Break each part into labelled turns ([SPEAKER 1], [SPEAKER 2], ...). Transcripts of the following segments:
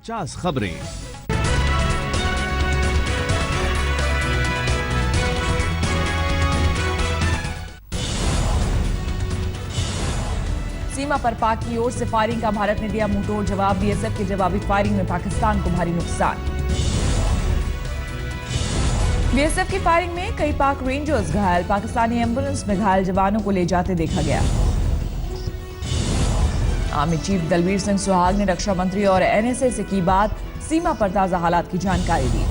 [SPEAKER 1] 50 खबरें।
[SPEAKER 2] सीमा पर पाक की ओर से फायरिंग का भारत ने दिया मुंहतोड़ जवाब। बीएसएफ की जवाबी फायरिंग में पाकिस्तान को भारी नुकसान। बीएसएफ की फायरिंग में कई पाक रेंजर्स घायल। पाकिस्तानी एम्बुलेंस में घायल जवानों को ले जाते देखा गया। आर्मी चीफ दलबीर सिंह सुहाग ने रक्षा मंत्री और एनएसए से की बात। सीमा पर ताजा हालात की जानकारी दी।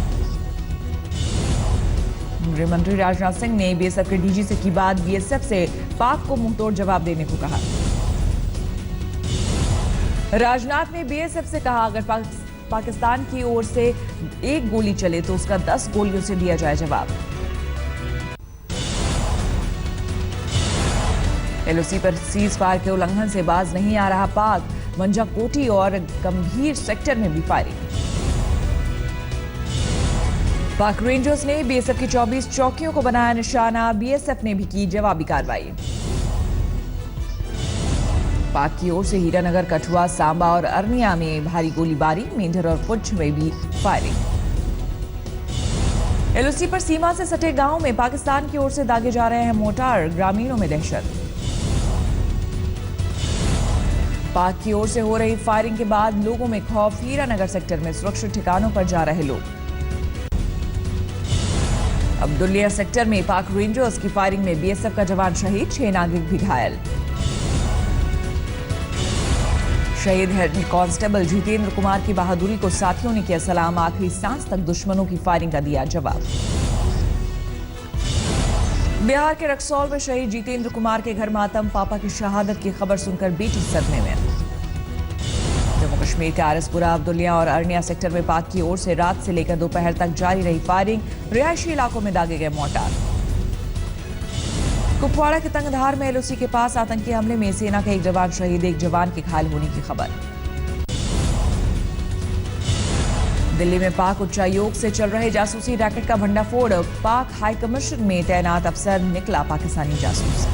[SPEAKER 2] गृह मंत्री राजनाथ सिंह ने बीएसएफ के डीजी से की बात। बीएसएफ से पाक को मुंहतोड़ जवाब देने को कहा। राजनाथ ने बीएसएफ से कहा, अगर पाकिस्तान की ओर से एक गोली चले तो उसका 10 गोलियों से दिया जाए जवाब। एलओसी पर सीज फायर के उल्लंघन से बाज नहीं आ रहा पाक। मंजाकोटी और गंभीर सेक्टर में भी फायरिंग। पाक रेंजर्स ने बीएसएफ की 24 चौकियों को बनाया निशाना। बीएसएफ ने भी की जवाबी कार्रवाई। पाक की ओर से हीरानगर, कठुआ, सांबा और अरनिया में भारी गोलीबारी। मेंढर और पुंछ में भी फायरिंग। एलओसी पर सीमा से सटे गांव में पाकिस्तान की ओर से दागे जा रहे हैं मोर्टार। ग्रामीणों में दहशत। पाक की ओर से हो रही फायरिंग के बाद लोगों में खौफ। हीरानगर सेक्टर में सुरक्षित ठिकानों पर जा रहे लोग। अब्दुल्लिया सेक्टर में पाक रेंजर्स की फायरिंग में बीएसएफ का जवान शहीद, 6 नागरिक भी घायल। शहीद हेड कांस्टेबल जितेंद्र कुमार की बहादुरी को साथियों ने किया सलाम। आखिरी सांस तक दुश्मनों की फायरिंग का दिया जवाब। बिहार के रक्सौल में शहीद जितेंद्र कुमार के घर मातम। पापा की शहादत की खबर सुनकर बेटी सदमे में। जम्मू कश्मीर के आरएसपुरा, अब्दुल्लिया और अरनिया सेक्टर में पाक की ओर से रात से लेकर दोपहर तक जारी रही फायरिंग। रिहायशी इलाकों में दागे गए मोर्टार। कुपवाड़ा के तंगधार में एलओसी के पास आतंकी हमले में सेना का एक जवान शहीद, एक जवान के घायल होने की खबर। दिल्ली में पाक उच्चायोग से चल रहे जासूसी रैकेट का भंडाफोड़। पाक हाई कमीशन में तैनात अफसर निकला पाकिस्तानी जासूस।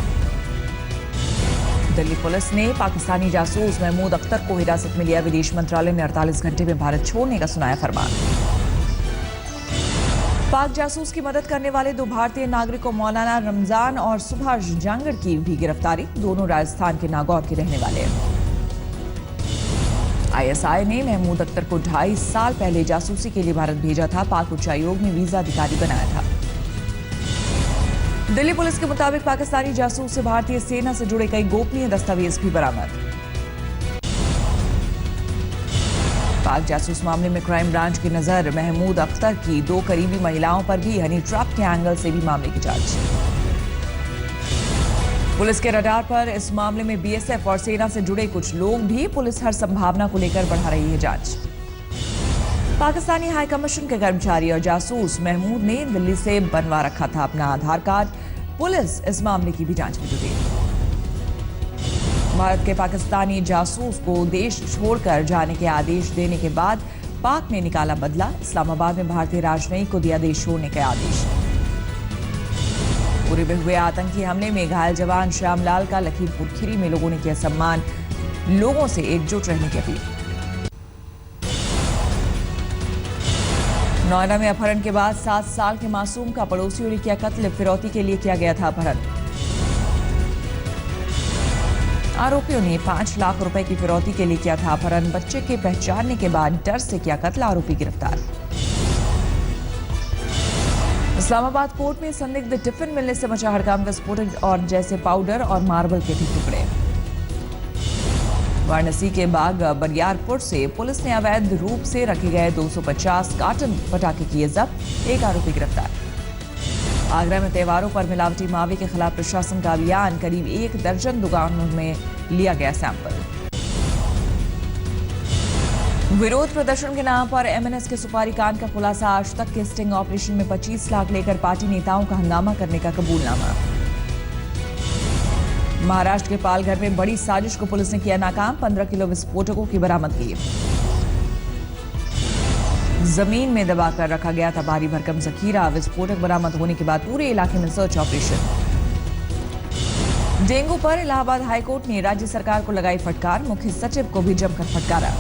[SPEAKER 2] दिल्ली पुलिस ने पाकिस्तानी जासूस महमूद अख्तर को हिरासत में लिया। विदेश मंत्रालय ने 48 घंटे में भारत छोड़ने का सुनाया फरमान। पाक जासूस की मदद करने वाले 2 भारतीय नागरिकों मौलाना रमजान और सुभाष जांगड़ की भी गिरफ्तारी। दोनों राजस्थान के नागौर के रहने वाले हैं। आईएसआई ने महमूद अख्तर को 2.5 साल पहले जासूसी के लिए भारत भेजा था। पाक उच्चायोग में वीजा अधिकारी बनाया था। दिल्ली पुलिस के मुताबिक पाकिस्तानी जासूस से भारतीय सेना से जुड़े कई गोपनीय दस्तावेज भी बरामद। पाक जासूस मामले में क्राइम ब्रांच की नजर महमूद अख्तर की 2 करीबी महिलाओं पर भी। हनी ट्रैप के एंगल से भी मामले की जांच। पुलिस के रडार पर इस मामले में बीएसएफ और सेना से जुड़े कुछ लोग भी। पुलिस हर संभावना को लेकर बढ़ा रही है जांच। पाकिस्तानी हाई कमीशन के कर्मचारी और जासूस महमूद ने दिल्ली से बनवा रखा था अपना आधार कार्ड। पुलिस इस मामले की भी जांच में जुटी। भारत के पाकिस्तानी जासूस को देश छोड़कर जाने के आदेश देने के बाद पाक ने निकाला बदला। इस्लामाबाद में भारतीय राजनयिक को दिया देश छोड़ने का आदेश। पूरे में हुए आतंकी हमले में घायल जवान श्यामलाल का लखीमपुर खीरी में लोगों ने किया सम्मान। लोगों से एकजुट रहने की अपील। नोएडा में अपहरण के बाद 7 साल के मासूम का पड़ोसियों ने किया कत्ल। फिरौती के लिए किया गया था अपहरण। आरोपियों ने 5 लाख रुपए की फिरौती के लिए किया था अपहरण। बच्चे के पहचानने के बाद डर से किया कत्ल। आरोपी गिरफ्तार। इस्लामाबाद कोर्ट में संदिग्ध टिफिन मिलने से मचा हड़कंप। विस्फोटक और जैसे पाउडर और मार्बल के भी टुकड़े। वाराणसी के बाग बरियारपुर से पुलिस ने अवैध रूप से रखे गए 250 कार्टन पटाखे किए जब्त। एक आरोपी गिरफ्तार। आगरा में त्योहारों पर मिलावटी मावे के खिलाफ प्रशासन का अभियान। करीब 1 दर्जन दुकानों में लिया गया सैंपल। विरोध प्रदर्शन के नाम पर एमएनएस के सुपारी कांड का खुलासा। आज तक के स्टिंग ऑपरेशन में 25 लाख लेकर पार्टी नेताओं का हंगामा करने का कबूलनामा। महाराष्ट्र के पालघर में बड़ी साजिश को पुलिस ने किया नाकाम। 15 किलो विस्फोटकों की बरामदगी। जमीन में दबाकर रखा गया था भारी भरकम जखीरा। विस्फोटक बरामद होने के बाद पूरे इलाके में सर्च ऑपरेशन। डेंगू पर इलाहाबाद हाईकोर्ट ने राज्य सरकार को लगाई फटकार। मुख्य सचिव को भी जमकर फटकारा।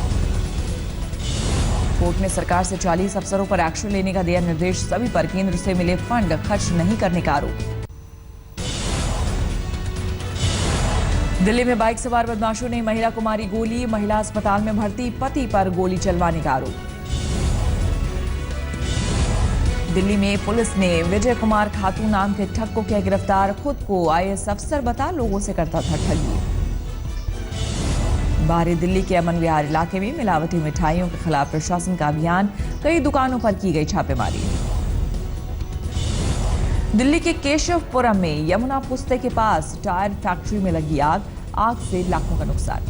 [SPEAKER 2] कोर्ट ने सरकार से 40 अफसरों पर एक्शन लेने का दिया निर्देश। सभी पर केंद्र से मिले फंड खर्च नहीं करने का आरोप। दिल्ली में बाइक सवार बदमाशों ने महिला को मारी गोली। महिला अस्पताल में भर्ती, पति पर गोली चलवाने का आरोप। दिल्ली में पुलिस ने विजय कुमार खातू नाम के ठग को किया गिरफ्तार। खुद को आईएएस अफसर बता लोगों से करता था ठगी। बाहरी दिल्ली के अमन विहार इलाके में मिलावटी मिठाइयों के खिलाफ प्रशासन का अभियान। कई दुकानों पर की गई छापेमारी। दिल्ली के केशवपुरम में यमुना पुस्ते के पास टायर फैक्ट्री में लगी आग। आग से लाखों का नुकसान।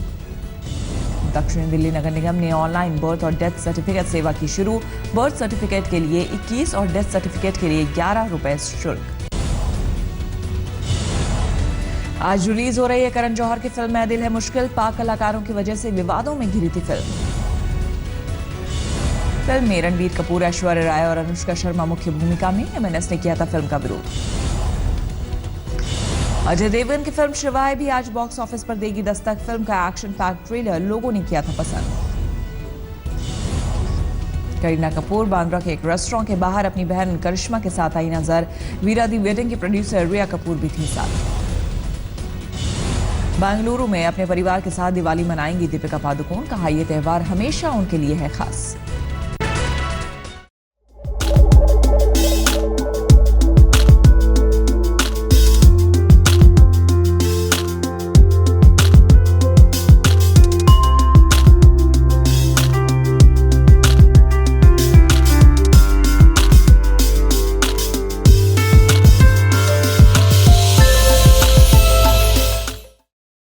[SPEAKER 2] दक्षिण दिल्ली नगर निगम ने ऑनलाइन बर्थ और डेथ सर्टिफिकेट सेवा की शुरू। बर्थ सर्टिफिकेट के लिए 21 और डेथ सर्टिफिकेट के लिए 11 रुपए शुल्क। आज रिलीज हो रही है करण जौहर की फिल्म मैं दिल है मुश्किल। पाक कलाकारों की वजह से विवादों में घिरी थी फिल्म में रणबीर कपूर, ऐश्वर्या राय और अनुष्का शर्मा मुख्य भूमिका में। एमएनएस ने किया था फिल्म का विरोध। अजय देवगन की फिल्म शिवाय भी आज बॉक्स ऑफिस पर देगी दस्तक। फिल्म का एक्शन पैक ट्रेलर लोगों ने किया था पसंद। करीना कपूर बांद्रा के एक रेस्टोरेंट के बाहर अपनी बहन करिश्मा के साथ आई नजर। वीरा दी वेडिंग की प्रोड्यूसर रिया कपूर भी थी साथ। बेंगलुरु में अपने परिवार के साथ दिवाली मनाएंगी दीपिका पादुकोण। कहा यह त्योहार हमेशा उनके लिए है खास।